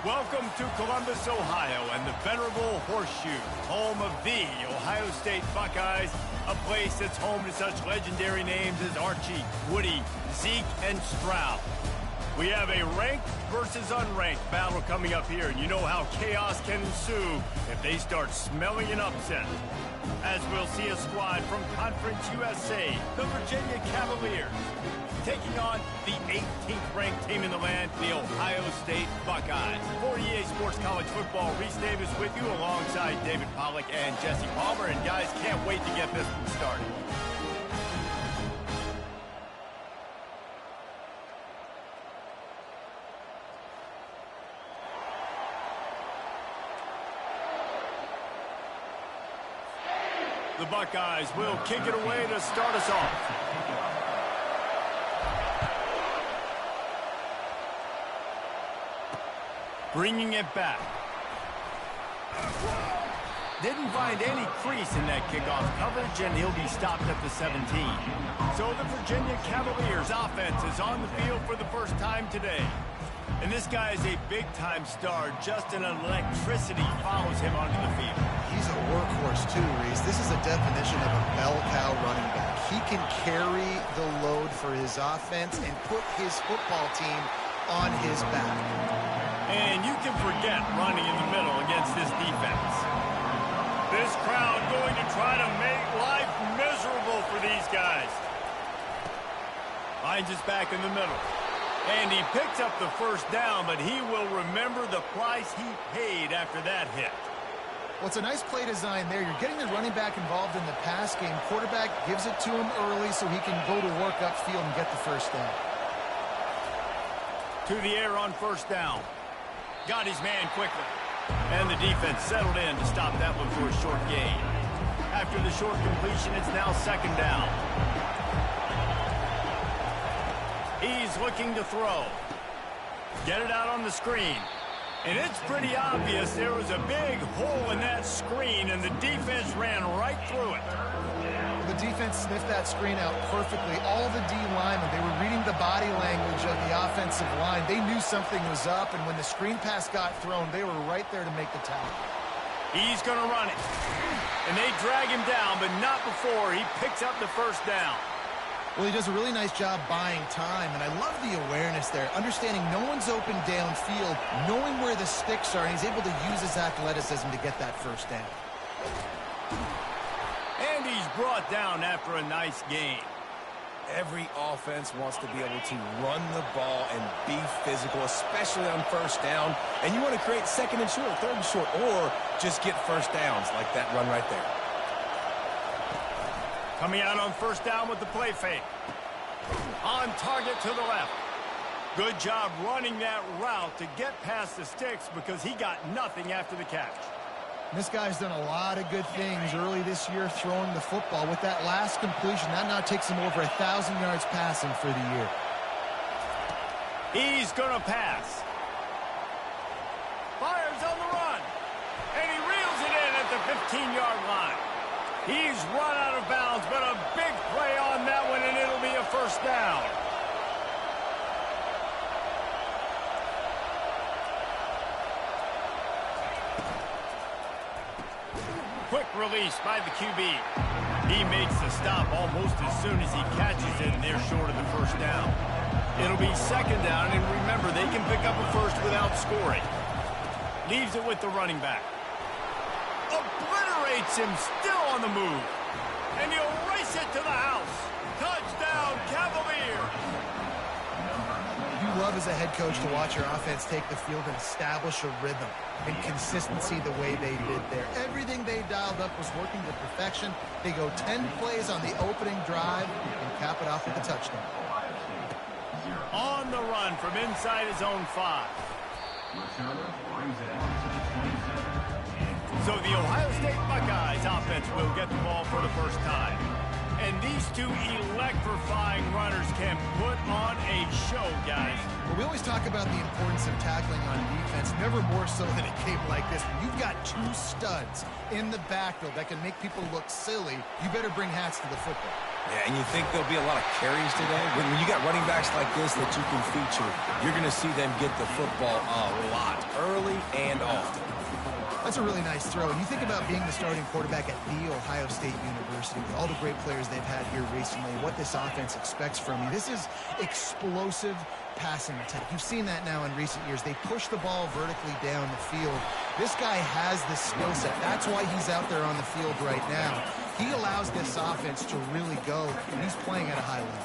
Welcome to Columbus, Ohio, and the venerable Horseshoe, home of the Ohio State Buckeyes, a place that's home to such legendary names as Archie, Woody, Zeke, and Stroud. We have a ranked versus unranked battle coming up here, and you know how chaos can ensue if they start smelling an upset. As we'll see a squad from Conference USA, the Virginia Cavaliers, taking on the 18th ranked team in the land, the Ohio State Buckeyes. For EA Sports College Football, Reese Davis with you alongside David Pollack and Jesse Palmer. And guys, can't wait to get this one started. The Buckeyes will kick it away to start us off. Bringing it back. Didn't find any crease in that kickoff coverage, and he'll be stopped at the 17. So the Virginia Cavaliers offense is on the field for the first time today. And this guy is a big-time star. Just an electricity follows him onto the field. He's a workhorse too, Reese. This is a definition of a bell cow running back. He can carry the load for his offense and put his football team on his back. And you can forget running in the middle against this defense. This crowd going to try to make life miserable for these guys. Finds us back in the middle. And he picks up the first down, but he will remember the price he paid after that hit. Well, it's a nice play design there. You're getting the running back involved in the pass game. Quarterback gives it to him early so he can go to work upfield and get the first down. To the air on first down. Got his man quickly. And the defense settled in to stop that one for a short gain. After the short completion, it's now second down. He's looking to throw. Get it out on the screen. And it's pretty obvious there was a big hole in that screen, and the defense ran right through it. The defense sniffed that screen out perfectly. All the D linemen, they were reading the body language of the offensive line. They knew something was up, and when the screen pass got thrown, they were right there to make the tackle. He's going to run it. And they drag him down, but not before he picks up the first down. Well, he does a really nice job buying time, and I love the awareness there, understanding no one's open downfield, knowing where the sticks are, and he's able to use his athleticism to get that first down. And he's brought down after a nice gain. Every offense wants to be able to run the ball and be physical, especially on first down. And you want to create second and short, third and short, or just get first downs like that run right there. Coming out on first down with the play fake. On target to the left. Good job running that route to get past the sticks because he got nothing after the catch. This guy's done a lot of good things early this year throwing the football. With that last completion, that now takes him over 1,000 yards passing for the year. He's going to pass. Fires on the run. And he reels it in at the 15-yard line. He's run out of bounds, but a big play on that one, and it'll be a first down. Quick release by the QB. He makes the stop almost as soon as he catches it, and they're short of the first down. It'll be second down, and remember, they can pick up a first without scoring. Leaves it with the running back. Obliterates him, still on the move. And he'll race it to the house. Touchdown, Cavaliers. You love as a head coach to watch your offense take the field and establish a rhythm and consistency the way they did there. Everything they dialed up was working to perfection. They go 10 plays on the opening drive and cap it off with a touchdown. On the run from inside his own 5. So the Ohio State Buckeyes offense will get the ball for the first time. And these two electrifying runners can put on a show, guys. Well, we always talk about the importance of tackling on defense, never more so than a game like this. When you've got two studs in the backfield that can make people look silly, you better bring hats to the football. Yeah, and you think there'll be a lot of carries today? When you got running backs like this that you can feature, you're going to see them get the football a lot, early and often. That's a really nice throw. And you think about being the starting quarterback at The Ohio State University, with all the great players they've had here recently, what this offense expects from you. This is explosive passing attack. You've seen that now in recent years. They push the ball vertically down the field. This guy has the skill set. That's why he's out there on the field right now. He allows this offense to really go, and he's playing at a high level.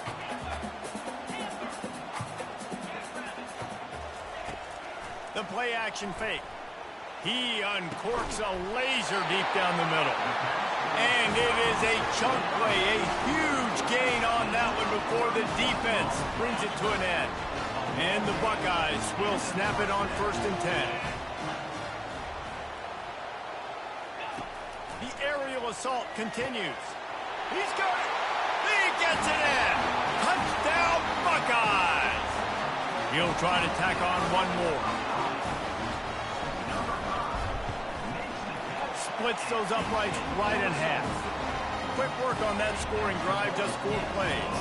The play action fake. He uncorks a laser deep down the middle. And it is a chunk play, a huge gain on that one before the defense brings it to an end. And the Buckeyes will snap it on 1st and 10. The aerial assault continues. He's got it. He gets it in. Touchdown, Buckeyes. He'll try to tack on one more. Splits those uprights right in half. Quick work on that scoring drive, just 4 plays.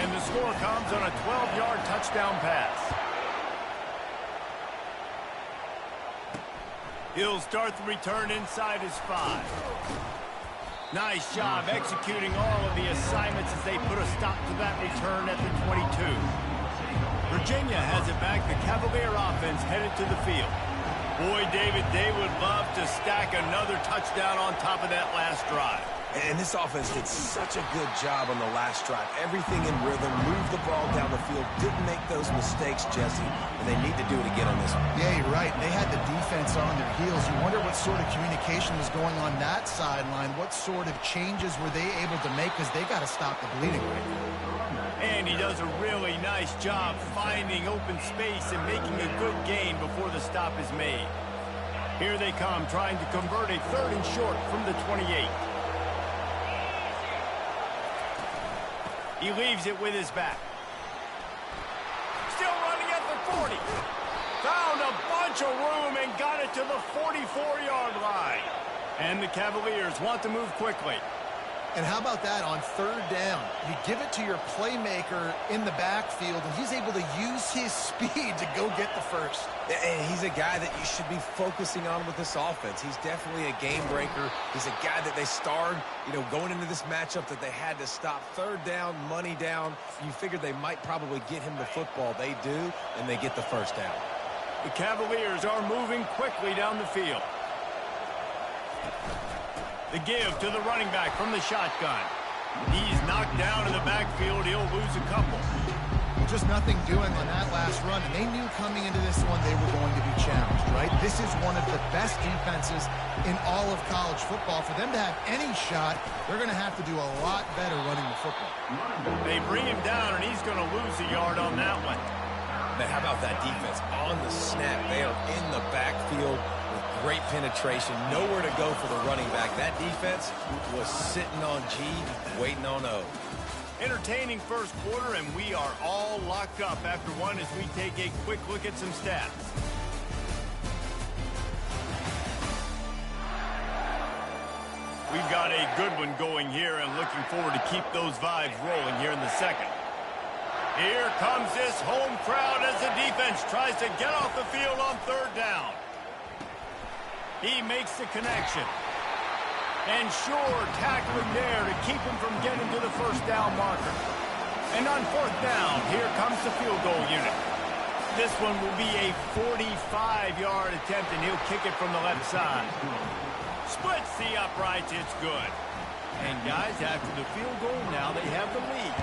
And the score comes on a 12-yard touchdown pass. He'll start the return inside his 5. Nice job executing all of the assignments as they put a stop to that return at the 22. Virginia has it back. The Cavalier offense headed to the field. Boy, David, they would love to stack another touchdown on top of that last drive. And this offense did such a good job on the last drive. Everything in rhythm, moved the ball down the field, didn't make those mistakes, Jesse, and they need to do it again on this one. Yeah, you're right. They had the defense on their heels. You wonder what sort of communication was going on that sideline. What sort of changes were they able to make, because they got to stop the bleeding right now. And he does a really nice job finding open space and making a good gain before the stop is made. Here they come, trying to convert a 3rd and short from the 28. He leaves it with his back. Still running at the 40. Found a bunch of room and got it to the 44-yard line. And the Cavaliers want to move quickly. And how about that on 3rd down? You give it to your playmaker in the backfield, and he's able to use his speed to go get the first. And he's a guy that you should be focusing on with this offense. He's definitely a game breaker. He's a guy that they starred, going into this matchup that they had to stop. 3rd down, money down. You figured they might probably get him the football. They do, and they get the 1st down. The Cavaliers are moving quickly down the field. The give to the running back from the shotgun. He's knocked down in the backfield. He'll lose a couple. Just nothing doing on that last run. And they knew coming into this one they were going to be challenged, right? This is one of the best defenses in all of college football. For them to have any shot, they're going to have to do a lot better running the football. They bring him down, and he's going to lose a yard on that one. Man, how about that defense? On the snap, they are in the backfield. Great penetration, nowhere to go for the running back. That defense was sitting on G, waiting on O. Entertaining first quarter, and we are all locked up after one as we take a quick look at some stats. We've got a good one going here, and looking forward to keep those vibes rolling here in the second. Here comes this home crowd as the defense tries to get off the field on 3rd down. He makes the connection. And sure, tackling there to keep him from getting to the 1st down marker. And on 4th down, here comes the field goal unit. This one will be a 45-yard attempt, and he'll kick it from the left side. Splits the uprights, it's good. And guys, after the field goal, now they have the lead.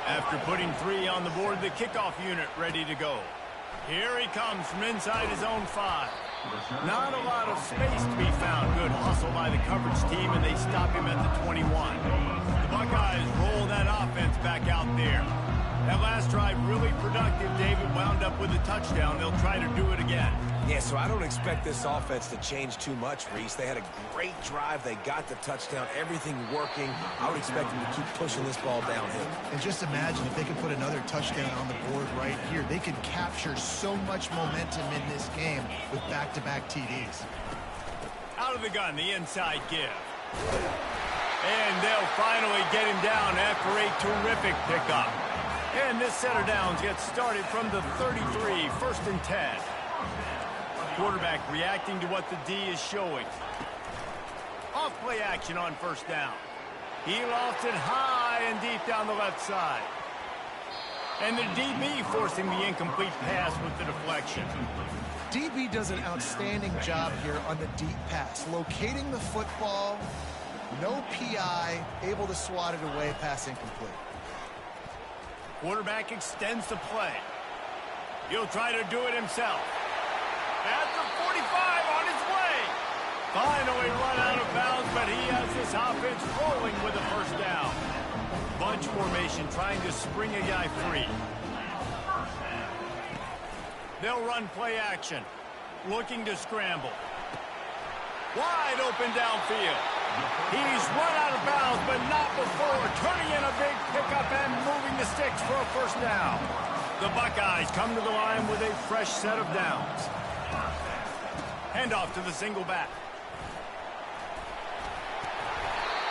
After putting 3 on the board, the kickoff unit ready to go. Here he comes from inside his own 5. Not a lot of space to be found. Good hustle by the coverage team, and they stop him at the 21. The Buckeyes roll that offense back out there. That last drive really productive. David wound up with a touchdown. They'll try to do it again. Yeah, so I don't expect this offense to change too much, Reese. They had a great drive. They got the touchdown. Everything working. I would expect them to keep pushing this ball downhill. And just imagine if they could put another touchdown on the board right here. They could capture so much momentum in this game with back-to-back TDs. Out of the gun, the inside give. And they'll finally get him down after a terrific pickup. And this set of downs gets started from the 33, 1st and 10. Quarterback reacting to what the D is showing. Off play action on 1st down. He lofts it high and deep down the left side. And the DB forcing the incomplete pass with the deflection. DB does an outstanding job here on the deep pass, locating the football, no PI, able to swat it away, pass incomplete. Quarterback extends the play. He'll try to do it himself. At the 45 on his way. Finally run out of bounds, but he has this offense rolling with a 1st down. Bunch formation trying to spring a guy free. They'll run play action. Looking to scramble. Wide open downfield. He's run out of bounds, but not before. Turning in a big pickup and moving the sticks for a 1st down. The Buckeyes come to the line with a fresh set of downs. Handoff to the single back.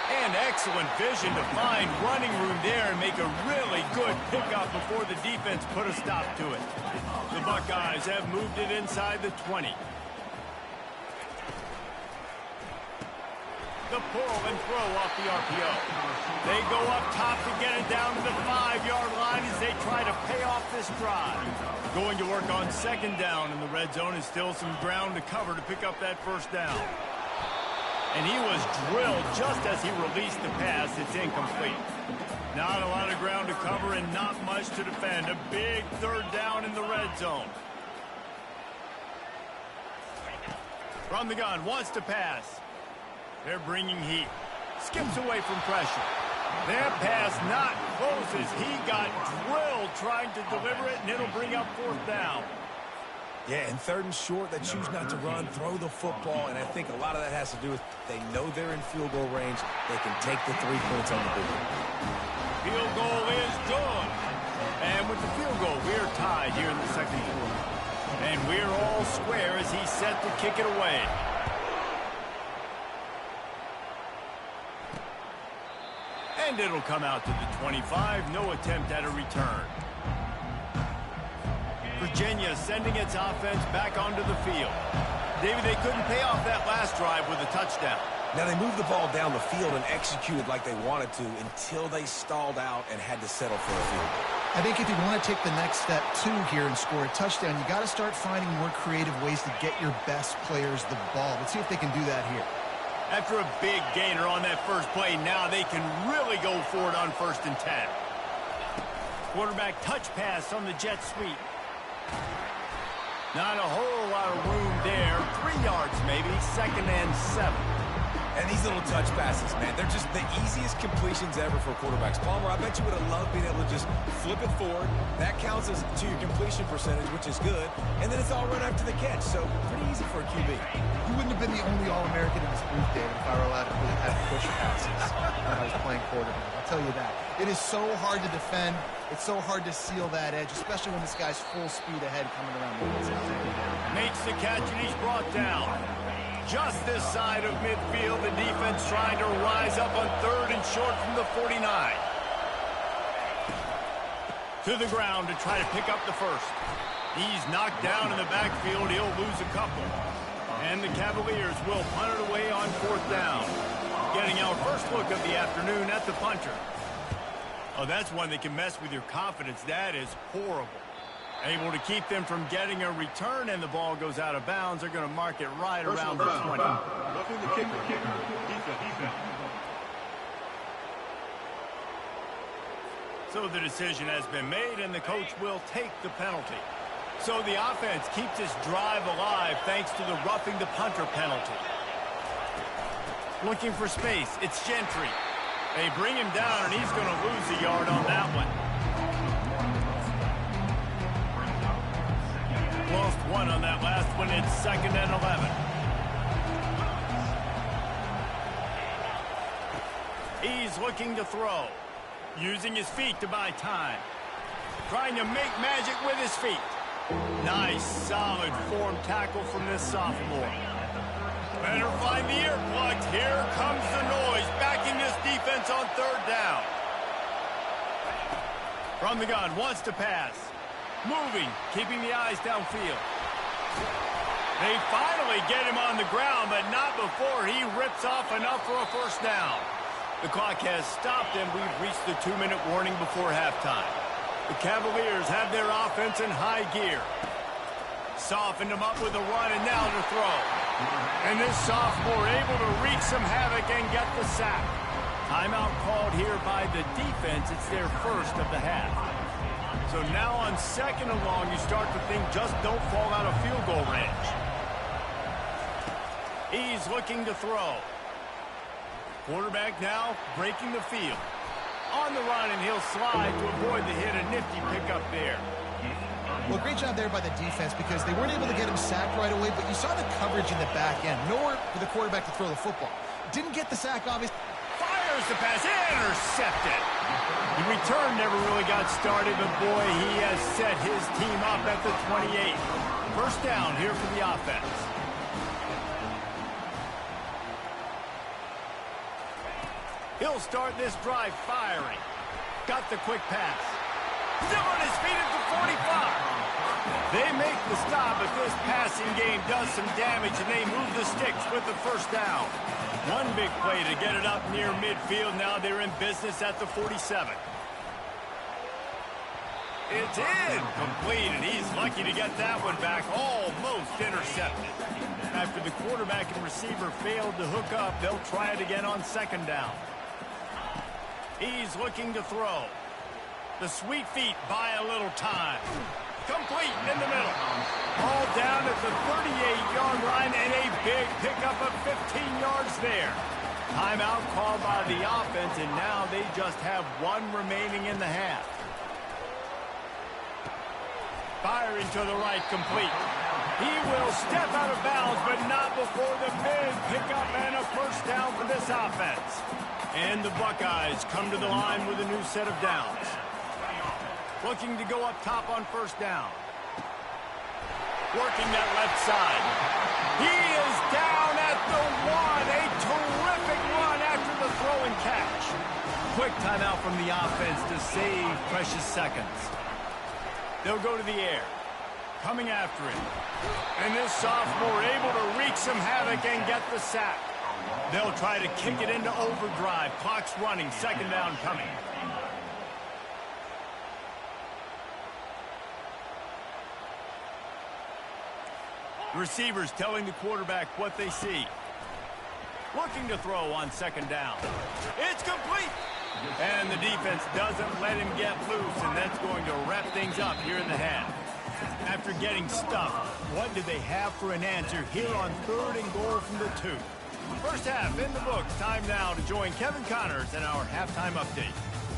And excellent vision to find running room there and make a really good pickup before the defense put a stop to it. The Buckeyes have moved it inside the 20. The pull and throw off the RPO. They go up top to get it down to the 5-yard line as they try to pay off this drive. Going to work on 2nd down in the red zone is still some ground to cover to pick up that 1st down. And he was drilled just as he released the pass. It's incomplete. Not a lot of ground to cover and not much to defend. A big 3rd down in the red zone. From the gun, wants to pass. They're bringing heat. Skips away from pressure. Their pass not close as he got drilled trying to deliver it, and it'll bring up 4th down. Yeah, and 3rd and short, they choose not to run, throw the football, and I think a lot of that has to do with they know they're in field goal range. They can take the 3 points on the board. Field goal is good. And with the field goal, we're tied here in the 2nd quarter. And we're all square as he's set to kick it away. And it'll come out to the 25. No attempt at a return. Virginia sending its offense back onto the field. David, they couldn't pay off that last drive with a touchdown. Now, they moved the ball down the field and executed like they wanted to until they stalled out and had to settle for a field goal. I think if you want to take the next step, too, here and score a touchdown, you got to start finding more creative ways to get your best players the ball. Let's see if they can do that here. After a big gainer on that first play, now they can really go for it on 1st and 10. Quarterback touch pass on the jet sweep. Not a whole lot of room there. 3 yards maybe, 2nd and 7. And these little touch passes, man, they're just the easiest completions ever for quarterbacks. Palmer, I bet you would have loved being able to just flip it forward. That counts as to your completion percentage, which is good. And then it's all run after the catch, so pretty easy for a QB. You wouldn't have been the only All-American in this booth, David, if I were allowed to really have push passes when I was playing quarterback. I'll tell you that. It is so hard to defend. It's so hard to seal that edge, especially when this guy's full speed ahead coming around the outside. Makes the catch, and he's brought down. Just this side of midfield, the defense trying to rise up on 3rd and short from the 49. To the ground to try to pick up the 1st. He's knocked down in the backfield. He'll lose a couple. And the Cavaliers will punt it away on 4th down. Getting our first look of the afternoon at the punter. Oh, that's one that can mess with your confidence. That is horrible. Able to keep them from getting a return, and the ball goes out of bounds. They're going to mark it right around the 20. So the decision has been made, and the coach will take the penalty. So the offense keeps this drive alive thanks to the roughing the punter penalty. Looking for space. It's Gentry. They bring him down, and he's going to lose a yard on that one. Lost 1 on that last one. It's 2nd and 11. He's looking to throw. Using his feet to buy time. Trying to make magic with his feet. Nice, solid form tackle from this sophomore. Better find the earplugs. Here comes the noise, backing this defense on third down. From the gun, wants to pass. Moving, keeping the eyes downfield. They finally get him on the ground, but not before he rips off enough for a first down. The clock has stopped, and we've reached the 2-minute warning before halftime. The Cavaliers have their offense in high gear. Softened him up with a run, and now to throw. And this sophomore able to wreak some havoc and get the sack. Timeout called here by the defense. It's their first of the half. So now on second and long, you start to think just don't fall out of field goal range. He's looking to throw. Quarterback now breaking the field. On the run, and he'll slide to avoid the hit. A nifty pickup there. Well, great job there by the defense because they weren't able to get him sacked right away, but you saw the coverage in the back end. Nowhere for the quarterback to throw the football. Didn't get the sack, obviously. Fires the pass, intercepted. The return never really got started, but boy, he has set his team up at the 28. First down here for the offense. He'll start this drive firing. Got the quick pass. Still on his feet at the 45. They make the stop, but this passing game does some damage, and they move the sticks with the first down. One big play to get it up near midfield. Now they're in business at the 47. It's incomplete, and he's lucky to get that one back. Almost intercepted. After the quarterback and receiver failed to hook up, they'll try it again on second down. He's looking to throw. The sweet feet buy a little time. Complete in the middle. All down at the 38-yard line, and a big pickup of 15 yards there. Timeout called by the offense, and now they just have one remaining in the half. Firing to the right, complete. He will step out of bounds, but not before the big pickup and a first down for this offense. And the Buckeyes come to the line with a new set of downs. Looking to go up top on first down. Working that left side. He is down at the 1. A terrific run after the throw and catch. Quick timeout from the offense to save precious seconds. They'll go to the air. Coming after it. And this sophomore able to wreak some havoc and get the sack. They'll try to kick it into overdrive. Clock's running. Second down coming. The receivers telling the quarterback what they see. Looking to throw on second down. It's complete. And the defense doesn't let him get loose, and that's going to wrap things up here in the half. After getting stuffed, what do they have for an answer here on third and goal from the 2? First half in the books. Time now to join Kevin Connors in our halftime update.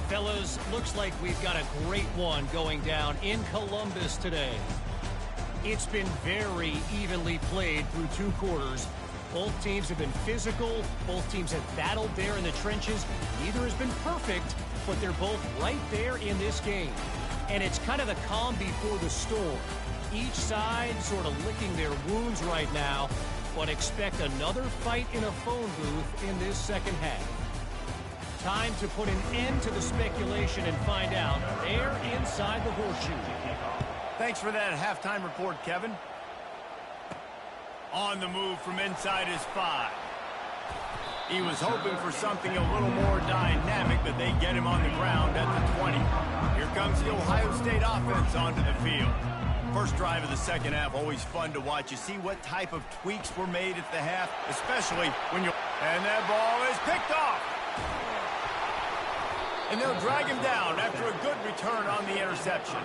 Fellas, looks like we've got a great one going down in Columbus today. It's been very evenly played through 2 quarters. Both teams have been physical. Both teams have battled there in the trenches. Neither has been perfect, but they're both right there in this game. And it's kind of the calm before the storm. Each side sort of licking their wounds right now, but expect another fight in a phone booth in this second half. Time to put an end to the speculation and find out there inside the horseshoe. Thanks for that halftime report, Kevin. On the move from inside his 5. He was hoping for something a little more dynamic, but they get him on the ground at the 20. Here comes the Ohio State offense onto the field. First drive of the second half, always fun to watch. You see what type of tweaks were made at the half, especially when you... And that ball is picked off. And they'll drag him down after a good return on the interception.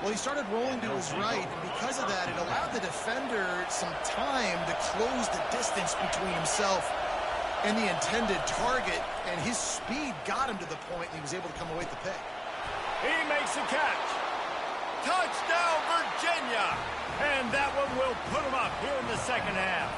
Well, he started rolling to his right, and because of that, it allowed the defender some time to close the distance between himself and the intended target, and his speed got him to the point, and he was able to come away with the pick. He makes the catch. Touchdown, Virginia! And that one will put him up here in the second half.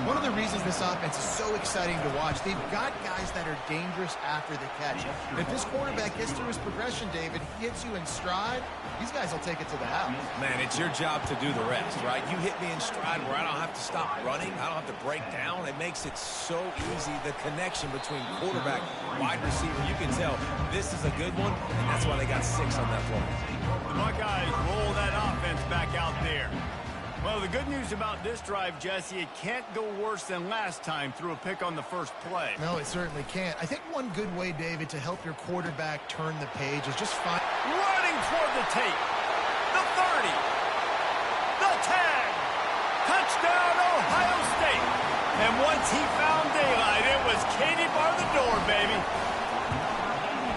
One of the reasons this offense is so exciting to watch, they've got guys that are dangerous after the catch. And if this quarterback gets through his progression, David, he hits you in stride, these guys will take it to the house. Man, it's your job to do the rest, right? You hit me in stride where I don't have to stop running. I don't have to break down. It makes it so easy, the connection between quarterback, wide receiver. You can tell this is a good one, and that's why they got 6 on that play. The Buckeyes roll that offense back out there. Well, the good news about this drive, Jesse, it can't go worse than last time through a pick on the first play. No, it certainly can't. I think one good way, David, to help your quarterback turn the page is just find... Running toward the tape. The 30. The tag. Touchdown, Ohio State. And once he found daylight, it was Katie bar the door, baby.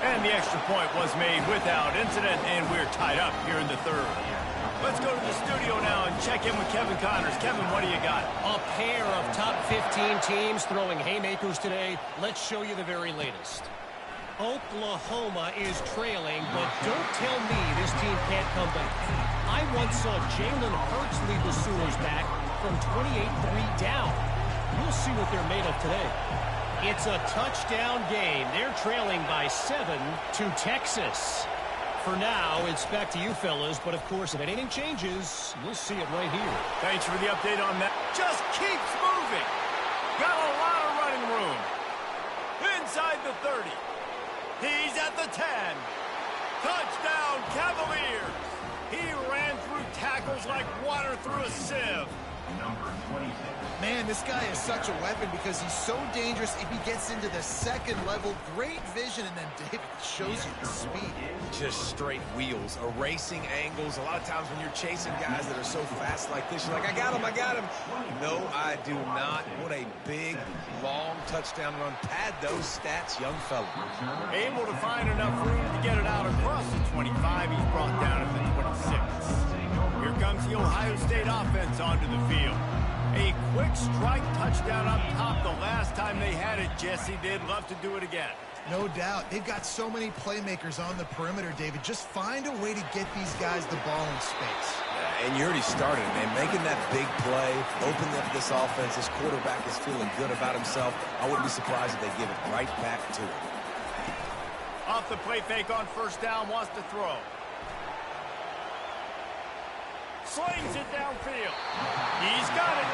And the extra point was made without incident, and we're tied up here in the third. Let's go to the studio now and check in with Kevin Connors. Kevin, what do you got? A pair of top 15 teams throwing haymakers today. Let's show you the very latest. Oklahoma is trailing, but don't tell me this team can't come back. I once saw Jalen Hurts lead the Sooners back from 28-3 down. We'll see what they're made of today. It's a touchdown game. They're trailing by 7 to Texas. For now, it's back to you fellas, but of course, if anything changes, we'll see it right here. Thanks for the update on that. Just keeps moving. Got a lot of running room. Inside the 30. He's at the 10. Touchdown, Cavaliers. He ran through tackles like water through a sieve. Number 26. Man, this guy is such a weapon because he's so dangerous if he gets into the second level. Great vision, and then David shows you the speed. Just straight wheels, erasing angles. A lot of times when you're chasing guys that are so fast like this, you're like, I got him, I got him. No, I do not. What a big, long touchdown run. Pad those stats, young fella. Able to find enough room to get it out across the 25. He's brought down at the 26. Here comes the Ohio State offense onto the field. A quick strike touchdown up top the last time they had it, Jesse. They'd love to do it again. No doubt. They've got so many playmakers on the perimeter, David. Just find a way to get these guys the ball in space. And you already started, man. Making that big play, opening up this offense. This quarterback is feeling good about himself. I wouldn't be surprised if they give it right back to him. Off the play fake on first down, wants to throw. Slings it downfield. He's got it.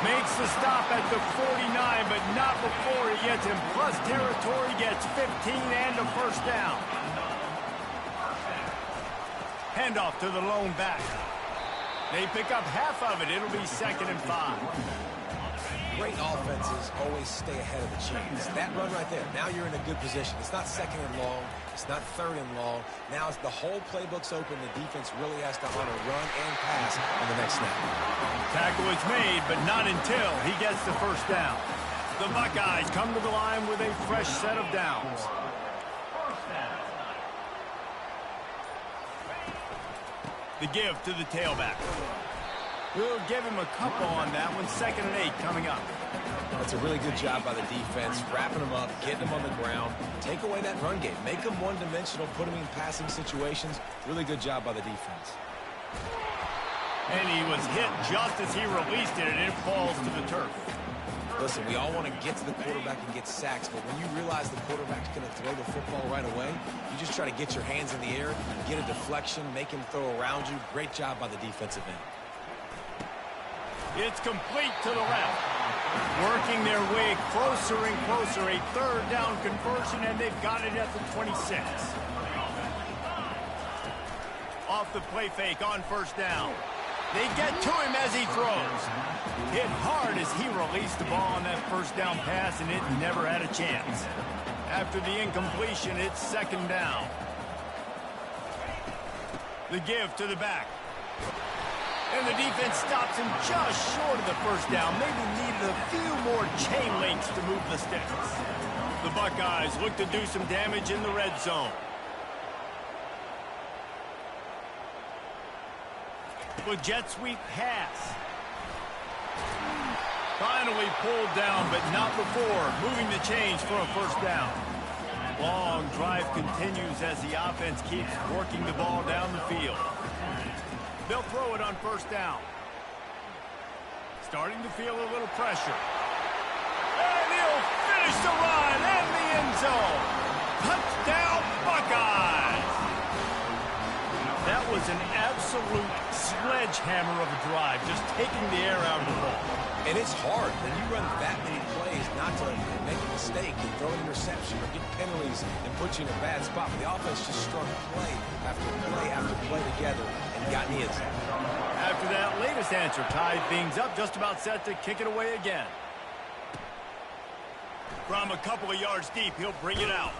Makes the stop at the 49, but not before he gets in plus territory, gets 15 and a first down. Handoff to the lone back. They pick up half of it. It'll be 2nd and 5. Great offenses always stay ahead of the chains. That run right there, now you're in a good position. It's not 2nd and long. It's not 3rd and long. Now it's the whole playbook's open. The defense really has to honor run and pass on the next snap. Tackle is made, but not until he gets the first down. The Buckeyes come to the line with a fresh set of downs. The give to the tailback. We'll give him a couple on that one. 2nd and 8 coming up. That's a really good job by the defense, wrapping them up, getting them on the ground. Take away that run game. Make them one-dimensional, put them in passing situations. Really good job by the defense. And he was hit just as he released it, and it falls to the turf. Listen, we all want to get to the quarterback and get sacks, but when you realize the quarterback's going to throw the football right away, you just try to get your hands in the air, get a deflection, make him throw around you. Great job by the defensive end. It's complete to the left. Working their way closer and closer. A 3rd down conversion, and they've got it at the 26. Off the play fake on first down. They get to him as he throws. Hit hard as he released the ball on that first down pass, and it never had a chance. After the incompletion, it's 2nd down. The give to the back. And the defense stops him just short of the first down. Maybe needed a few more chain links to move the sticks. The Buckeyes look to do some damage in the red zone. With jet sweep pass. Finally pulled down, but not before moving the chains for a first down. Long drive continues as the offense keeps working the ball down the field. They'll throw it on first down. Starting to feel a little pressure. tries to run in the end zone. Touchdown, Buckeyes. That was an absolute sledgehammer of a drive, just taking the air out of the ball. And it's hard when you run that many plays not to make a mistake and throw an interception or get penalties and put you in a bad spot. But the offense just strung play after play after play together and got in the end zone. After that latest answer, tied things up, just about set to kick it away again. From a couple of yards deep, he'll bring it out.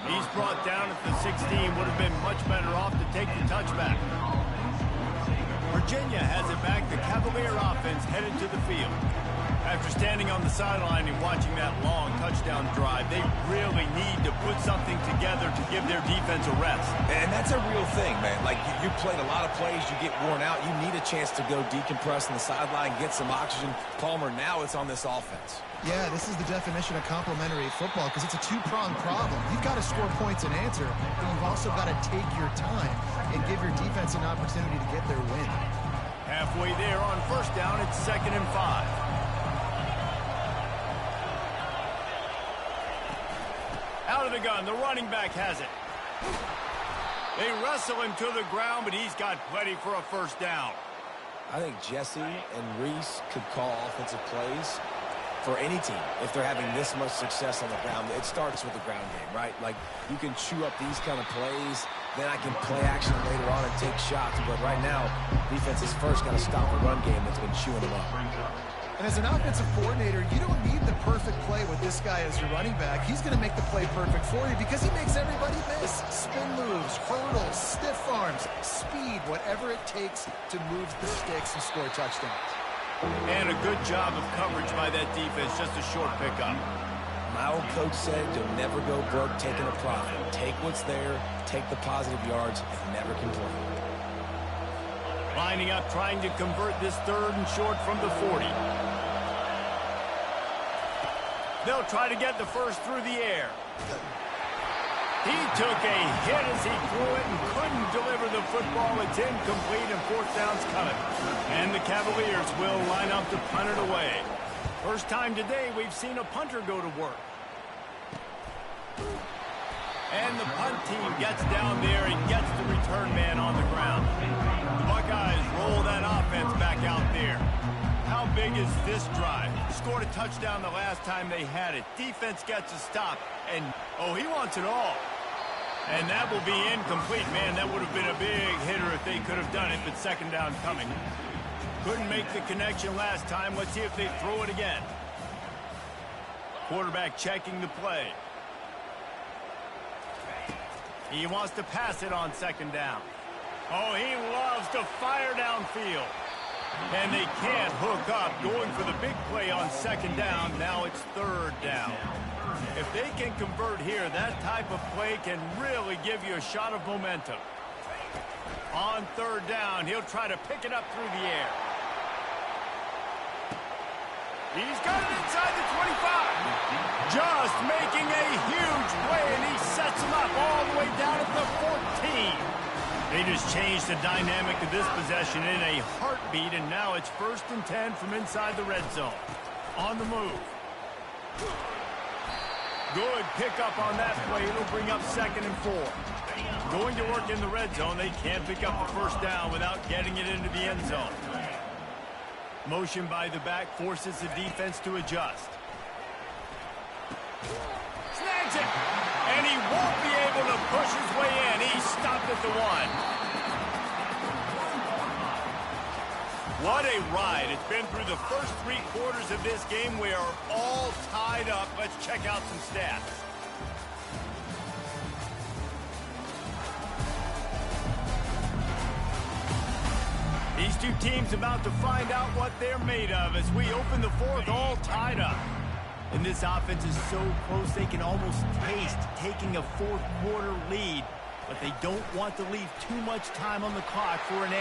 He's brought down at the 16, would have been much better off to take the touchback. Virginia has it back. The Cavalier offense headed to the field. After standing on the sideline and watching that long touchdown drive, they really need to put something together to give their defense a rest. And that's a real thing, man. Like, you played a lot of plays, you get worn out. You need a chance to go decompress on the sideline, get some oxygen. Palmer, now it's on this offense. Yeah, this is the definition of complementary football because it's a two-pronged problem. You've got to score points and answer, but you've also got to take your time and give your defense an opportunity to get their win. Halfway there on first down, it's 2nd and 5. Out of the gun, the running back has it. They wrestle him to the ground, but he's got plenty for a first down. I think Jesse and Reese could call offensive plays for any team if they're having this much success on the ground. It starts with the ground game, right? Like, you can chew up these kind of plays, then I can play action later on and take shots. But right now, defense is first got to stop the run game that's been chewing them up. And as an offensive coordinator, you don't need the perfect play with this guy as your running back. He's going to make the play perfect for you because he makes everybody miss. Spin moves, hurdles, stiff arms, speed, whatever it takes to move the sticks and score touchdowns. And a good job of coverage by that defense, just a short pickup. My old coach said, you'll never go broke taking a profit. Take what's there, take the positive yards, and never complain. Lining up, trying to convert this 3rd and short from the 40. They'll try to get the first through the air. He took a hit as he threw it and couldn't deliver the football. It's incomplete and 4th down's coming. And the Cavaliers will line up to punt it away. First time today we've seen a punter go to work. And the punt team gets down there and gets the return man on the ground. The Buckeyes roll that offense back out there. How big is this drive? Scored a touchdown the last time they had it. Defense gets a stop, and, oh, he wants it all. And that will be incomplete. Man, that would have been a big hitter if they could have done it, but 2nd down coming. Couldn't make the connection last time. Let's see if they throw it again. Quarterback checking the play. He wants to pass it on 2nd down. Oh, he loves to fire downfield. And they can't hook up. Going for the big play on 2nd down. Now it's 3rd down. If they can convert here, that type of play can really give you a shot of momentum. On 3rd down, he'll try to pick it up through the air. He's got it inside the 25. Just making a huge play, and he sets him up all the way down at the 14. They just changed the dynamic of this possession in a heartbeat, and now it's 1st and 10 from inside the red zone. On the move. Good pickup on that play. It'll bring up 2nd and 4. Going to work in the red zone. They can't pick up the first down without getting it into the end zone. Motion by the back forces the defense to adjust. Snags it! And he won't be able to push his way in. He stopped at the 1. What a ride. It's been through the first 3 quarters of this game. We are all tied up. Let's check out some stats. These two teams about to find out what they're made of as we open the 4th all tied up. And this offense is so close they can almost taste taking a 4th quarter lead. But they don't want to leave too much time on the clock for an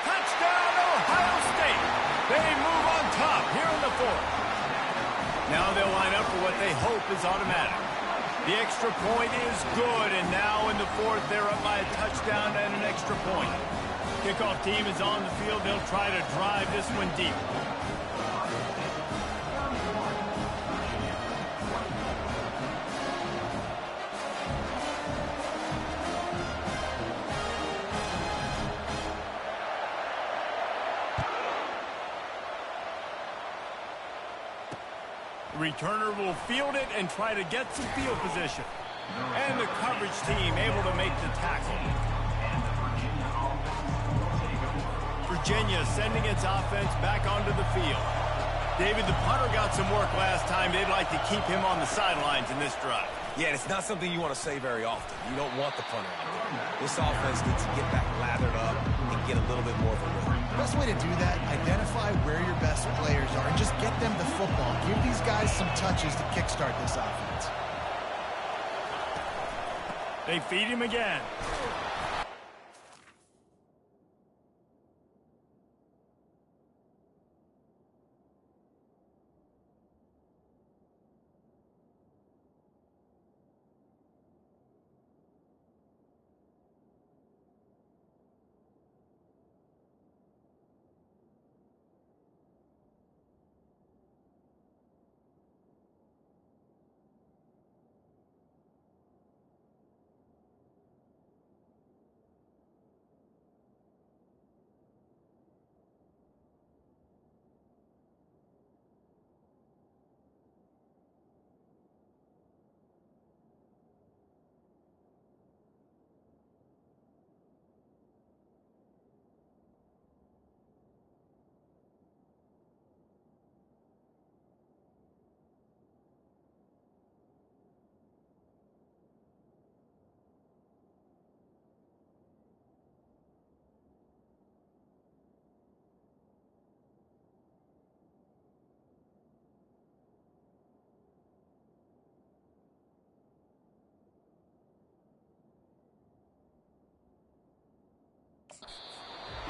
touchdown, Ohio State. They move on top here in the 4th. Now they'll line up for what they hope is automatic. The extra point is good, and now in the 4th, they're up by a touchdown and an extra point. Kickoff team is on the field. They'll try to drive this one deep. The returner will field it and try to get some field position. And the coverage team able to make the tackle. Virginia sending its offense back onto the field. David, the punter got some work last time. They'd like to keep him on the sidelines in this drive. Yeah, it's not something you want to say very often. You don't want the punter out there. This offense needs to get back lathered up and get a little bit more of a rhythm. The best way to do that, identify where your best players are and just get them the football. Give these guys some touches to kickstart this offense. They feed him again.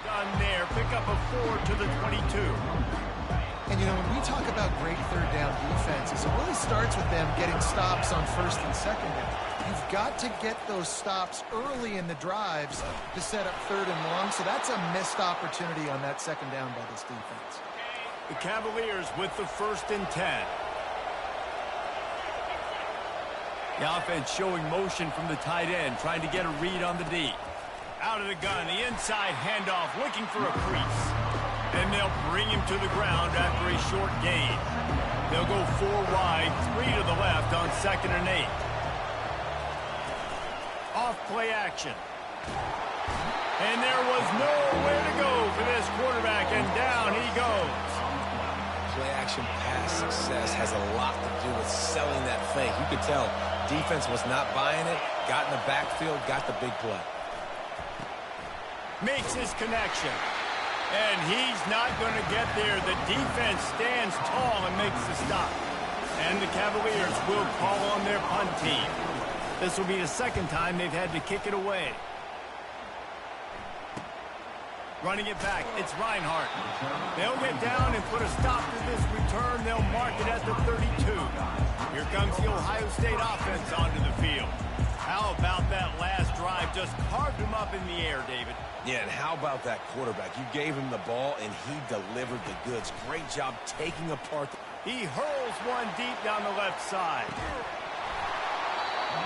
Done there. Pick up a 4 to the 22. And, you know, when we talk about great third down defenses, it really starts with them getting stops on first and second down. You've got to get those stops early in the drives to set up third and long, so that's a missed opportunity on that second down by this defense. The Cavaliers with the 1st and 10. The offense showing motion from the tight end, trying to get a read on the D. Out of the gun, the inside handoff, looking for a crease. Then they'll bring him to the ground after a short gain. They'll go 4 wide, 3 to the left on 2nd and 8. Off play action. And there was nowhere to go for this quarterback, and down he goes. Play action pass success has a lot to do with selling that fake. You could tell defense was not buying it, got in the backfield, got the big play. Makes his connection. And he's not going to get there. The defense stands tall and makes the stop. And the Cavaliers will call on their punt team. This will be the second time they've had to kick it away. Running it back, it's Reinhardt. They'll get down and put a stop to this return. They'll mark it at the 32. Here comes the Ohio State offense onto the field. How about that last drive? Just carved him up in the air, David. Yeah, and how about that quarterback? You gave him the ball, and he delivered the goods. Great job taking apart. He hurls one deep down the left side.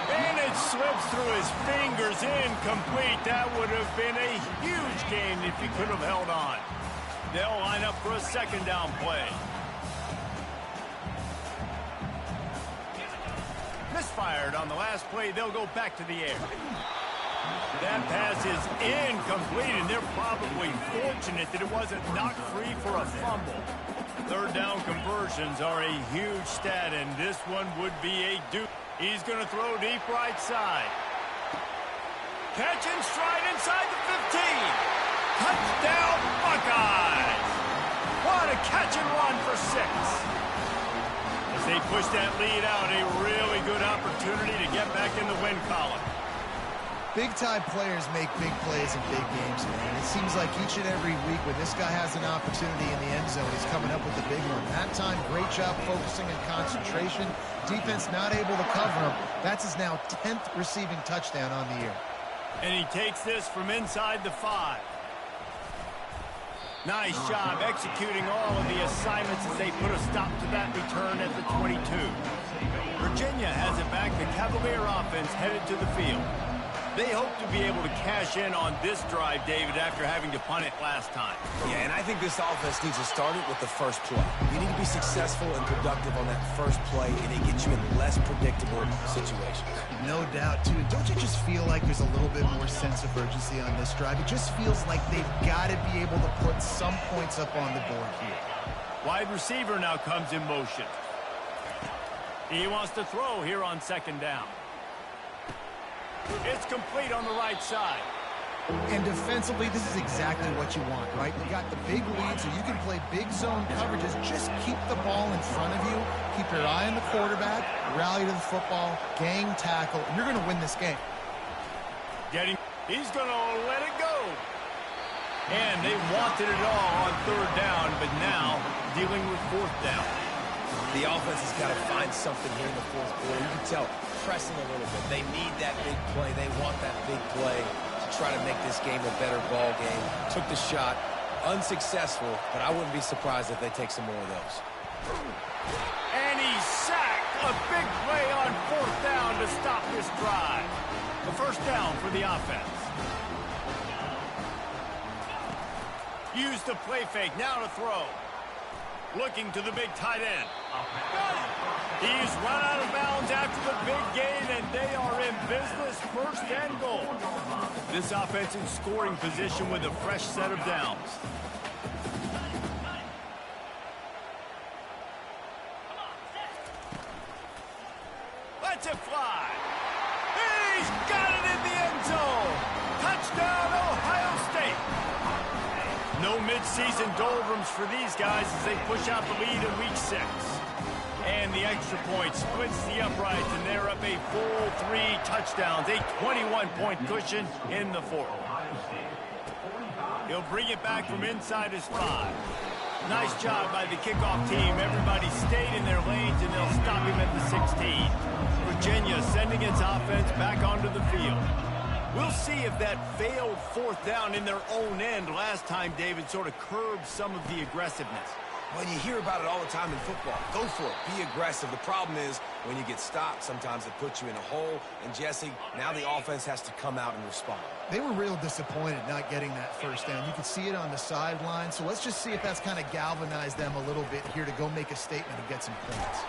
And it slips through his fingers, incomplete. That would have been a huge gain if he could have held on. They'll line up for a second down play. Misfired on the last play. They'll go back to the air. That pass is incomplete, and they're probably fortunate that it wasn't knocked free for a fumble. Third down conversions are a huge stat, and this one would be a deuce. He's going to throw deep right side. Catch and stride inside the 15. Touchdown, Buckeyes. What a catch and run for 6. As they push that lead out, a really good opportunity to get back in the win column. Big-time players make big plays in big games, man. It seems like each and every week when this guy has an opportunity in the end zone, he's coming up with a big one. That time, great job focusing and concentration. Defense not able to cover him. That's his now 10th receiving touchdown on the year. And he takes this from inside the 5. Nice job executing all of the assignments as they put a stop to that return at the 22. Virginia has it back. The Cavalier offense headed to the field. They hope to be able to cash in on this drive, David, after having to punt it last time. Yeah, and I think this offense needs to start it with the first play. You need to be successful and productive on that first play, and it gets you in less predictable situations. No doubt, too. Don't you just feel like there's a little bit more sense of urgency on this drive? It just feels like they've got to be able to put some points up on the board here. Wide receiver now comes in motion. He wants to throw here on second down. It's complete on the right side. And defensively, this is exactly what you want, right? You got the big lead, so you can play big zone coverages. Just keep the ball in front of you. Keep your eye on the quarterback. Rally to the football. Gang tackle. And you're going to win this game. He's going to let it go. And they wanted it all on third down, but now dealing with fourth down. The offense has got to find something here in the fourth quarter. You can tell, pressing a little bit. They need that big play. They want that big play to try to make this game a better ball game. Took the shot, unsuccessful, but I wouldn't be surprised if they take some more of those. And he's sacked. A big play on fourth down to stop this drive. The first down for the offense. Use the play fake. Now to throw. Looking to the big tight end. Got it. He's run out of bounds after the big gain, and they are in business, first and goal. This offense in scoring position with a fresh set of downs. Lets it fly. He's got it in the end zone. Touchdown, Ohio State. No midseason doldrums for these guys as they push out the lead in week 6. And the extra point splits the uprights, and they're up a full 3 touchdowns, a 21-point cushion in the fourth. He'll bring it back from inside his 5. Nice job by the kickoff team. Everybody stayed in their lanes, and they'll stop him at the 16. Virginia sending its offense back onto the field. We'll see if that failed fourth down in their own end last time, David, sort of curbed some of the aggressiveness. Well, you hear about it all the time in football. Go for it. Be aggressive. The problem is when you get stopped, sometimes it puts you in a hole. And, Jesse, now the offense has to come out and respond. They were real disappointed not getting that first down. You could see it on the sideline. So let's just see if that's kind of galvanized them a little bit here to go make a statement and get some points.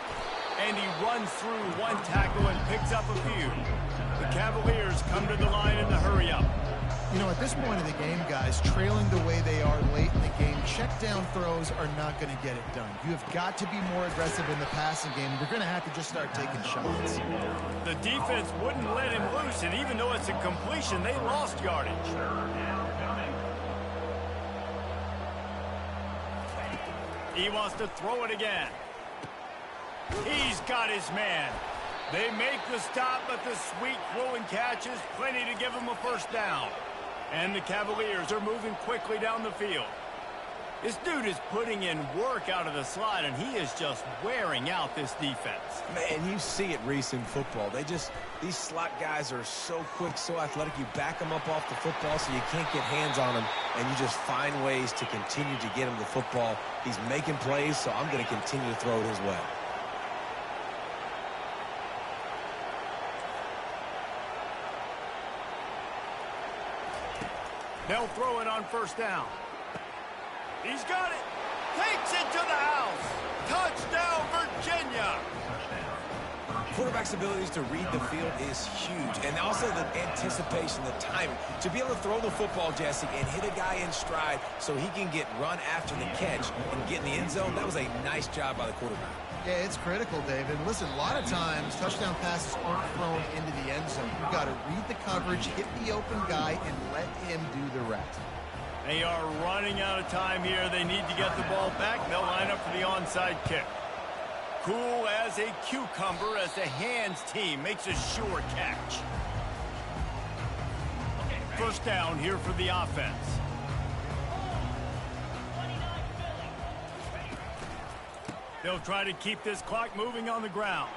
And he runs through one tackle and picks up a few. The Cavaliers come to the line in the hurry-up. You know, at this point of the game, guys, trailing the way they are late in the game, check-down throws are not going to get it done. You have got to be more aggressive in the passing game. You're going to have to just start taking shots. The defense wouldn't let him loose, and even though it's a completion, they lost yardage. He wants to throw it again. He's got his man. They make the stop, but the sweet throw and catch is plenty to give him a first down. And the Cavaliers are moving quickly down the field. This dude is putting in work out of the slot, and he is just wearing out this defense. Man, you see it, Reese, in football. These slot guys are so quick, so athletic. You back them up off the football so you can't get hands on them, and you just find ways to continue to get him the football. He's making plays, so I'm going to continue to throw it his way. They'll throw it on first down. He's got it. Takes it to the house. Touchdown, Virginia. Quarterback's abilities to read the field is huge. And also the anticipation, the timing. To be able to throw the football, Jesse, and hit a guy in stride so he can get run after the catch and get in the end zone, that was a nice job by the quarterback. Yeah, it's critical, David. Listen, a lot of times touchdown passes aren't thrown into the end zone. You've got to read the coverage, hit the open guy, and let him do the rest. They are running out of time here. They need to get the ball back. They'll line up for the onside kick. Cool as a cucumber as the hands team makes a sure catch. First down here for the offense. They'll try to keep this clock moving on the ground.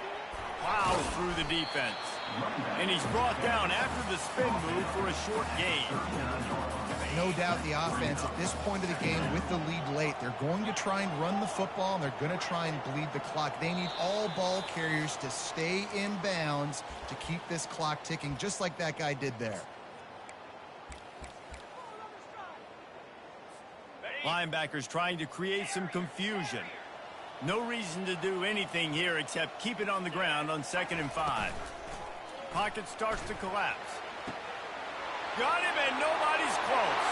Plows through the defense. And he's brought down after the spin move for a short gain. no doubt the offense at this point of the game with the lead late, they're going to try and run the football, and they're going to try and bleed the clock. They need all ball carriers to stay in bounds to keep this clock ticking, just like that guy did there. Linebackers trying to create some confusion. No reason to do anything here except keep it on the ground on 2nd and 5. Pocket starts to collapse. Got him, and nobody's close.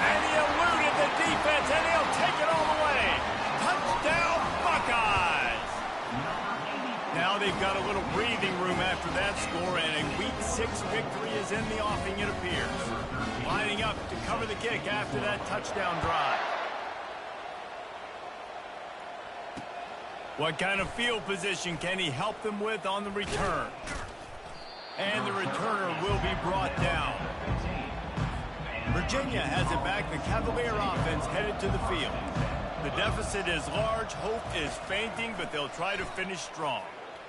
And he eluded the defense, and he'll take it all the way. Touchdown, Buckeyes! Now they've got a little breathing room after that score, and a Week 6 victory is in the offing, it appears. Lining up to cover the kick after that touchdown drive. What kind of field position can he help them with on the return? And the returner will be brought down. Virginia has it back. The Cavalier offense headed to the field. The deficit is large. Hope is fainting, but they'll try to finish strong.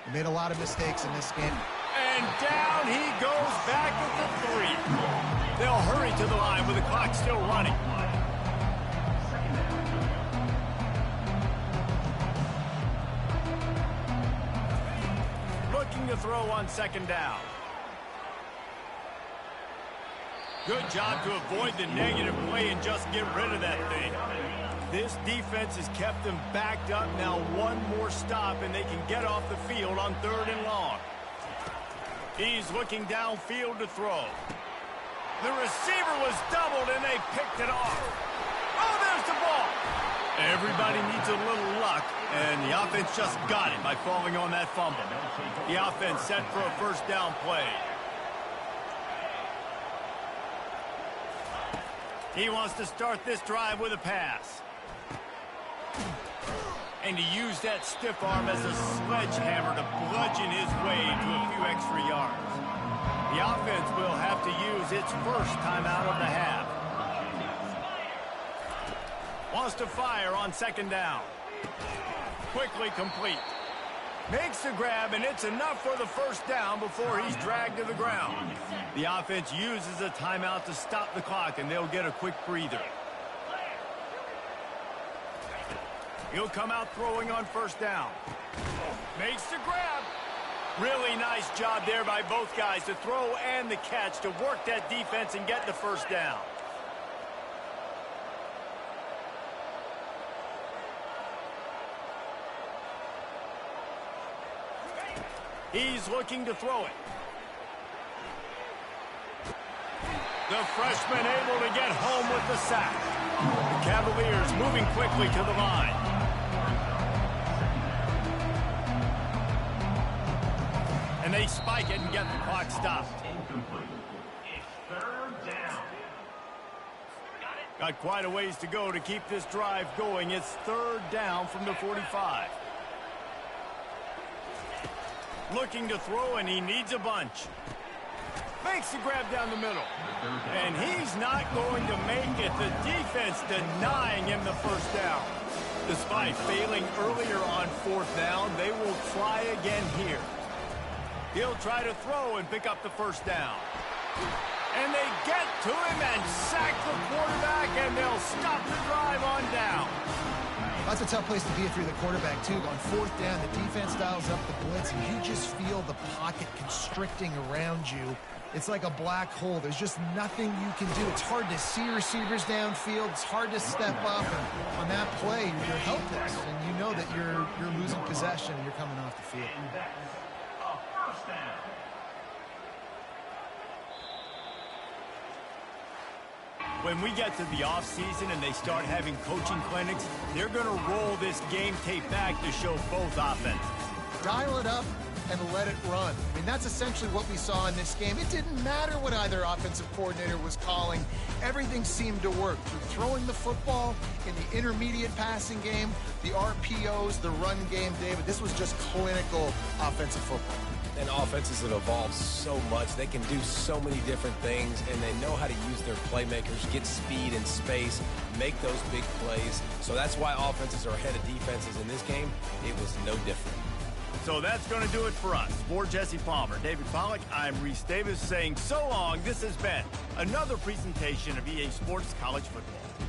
They made a lot of mistakes in this game. And down he goes back at the 3. They'll hurry to the line with the clock still running. Looking to throw on 2nd down. Good job to avoid the negative play and just get rid of that thing. This defense has kept them backed up. Now one more stop and they can get off the field on 3rd and long. He's looking downfield to throw. The receiver was doubled and they picked it off. Oh, there's the ball. Everybody needs a little luck, and the offense just got it by falling on that fumble. The offense set for a 1st down play. He wants to start this drive with a pass. And to use that stiff arm as a sledgehammer to bludgeon his way to a few extra yards. The offense will have to use its 1st timeout of the half. Wants to fire on 2nd down. Quickly complete. Makes the grab, and it's enough for the 1st down before he's dragged to the ground. The offense uses a timeout to stop the clock, and they'll get a quick breather. He'll come out throwing on 1st down. Makes the grab. Really nice job there by both guys to throw and the catch to work that defense and get the 1st down. He's looking to throw it. The freshman able to get home with the sack. The Cavaliers moving quickly to the line. And they spike it and get the clock stopped. It's 3rd down. Got quite a ways to go to keep this drive going. It's 3rd down from the 45. Looking to throw, and he needs a bunch. Makes the grab down the middle. And he's not going to make it. The defense denying him the 1st down. Despite failing earlier on 4th down, they will try again here. He'll try to throw and pick up the 1st down. And they get to him and sack the quarterback, and they'll stop the drive on down. That's a tough place to be if you're the quarterback, too. On 4th down, the defense dials up the blitz, and you just feel the pocket constricting around you. It's like a black hole. There's just nothing you can do. It's hard to see receivers downfield. It's hard to step up. And on that play, you're helpless, and you know that you're losing possession and you're coming off the field. And that's a 1st down. When we get to the offseason and they start having coaching clinics, they're going to roll this game tape back to show both offenses. Dial it up and let it run. I mean, that's essentially what we saw in this game. It didn't matter what either offensive coordinator was calling. Everything seemed to work. Through throwing the football, in the intermediate passing game, the RPOs, the run game, David, this was just clinical offensive football. And offenses have evolved so much. They can do so many different things, and they know how to use their playmakers, get speed and space, make those big plays. So that's why offenses are ahead of defenses in this game. It was no different. So that's going to do it for us. For Jesse Palmer, David Pollack, I'm Reese Davis saying so long. This has been another presentation of EA Sports College Football.